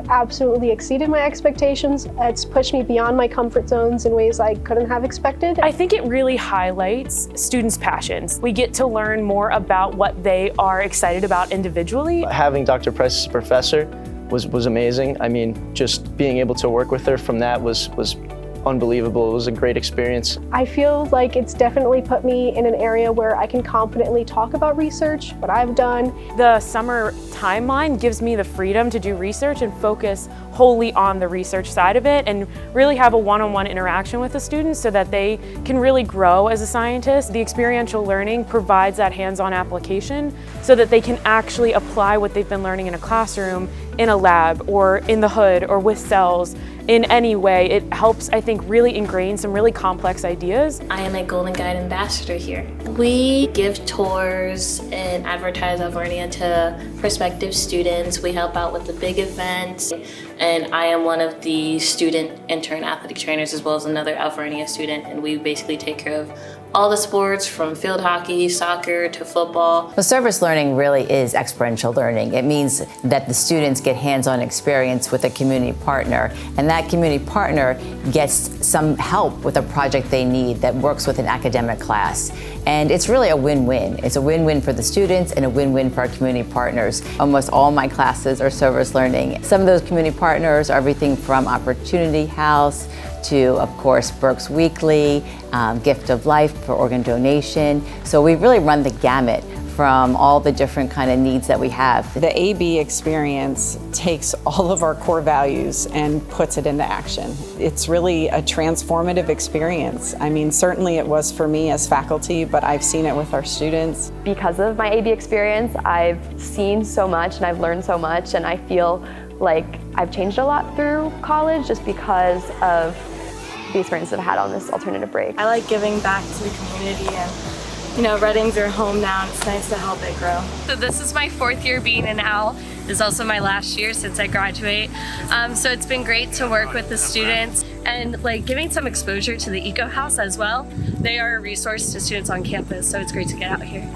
absolutely exceeded my expectations. It's pushed me beyond my comfort zones in ways I couldn't have expected. I think it really highlights students' passions. We get to learn more about what they are excited about individually. Having Dr. Price as a professor was amazing. I mean, just being able to work with her from that was unbelievable. It was a great experience. I feel like it's definitely put me in an area where I can confidently talk about research, what I've done. The summer timeline gives me the freedom to do research and focus wholly on the research side of it and really have a one-on-one interaction with the students so that they can really grow as a scientist. The experiential learning provides that hands-on application so that they can actually apply what they've been learning in a classroom, in a lab, or in the hood, or with cells. In any way, it helps, I think, really ingrain some really complex ideas. I am a Golden Guide ambassador here. We give tours and advertise Alvernia to prospective students. We help out with the big events, and I am one of the student intern athletic trainers as well as another Alvernia student, and we basically take care of all the sports from field hockey, soccer, to football. Well, service learning really is experiential learning. It means that the students get hands-on experience with a community partner, and that community partner gets some help with a project they need that works with an academic class. And it's really a win-win. It's a win-win for the students and a win-win for our community partners. Almost all my classes are service learning. Some of those community partners are everything from Opportunity House to, of course, Berks Weekly, Gift of Life for organ donation. So we really run the gamut from all the different kind of needs that we have. The AB experience takes all of our core values and puts it into action. It's really a transformative experience. I mean, certainly it was for me as faculty, but I've seen it with our students. Because of my AB experience, I've seen so much and I've learned so much, and I feel like I've changed a lot through college just because of the experience I've had on this alternative break. I like giving back to the community, and Reddings are home now, and it's nice to help it grow. So this is my 4th year being an OWL. This is also my last year since I graduate. So it's been great to work with the students and giving some exposure to the Eco House as well. They are a resource to students on campus, so it's great to get out here.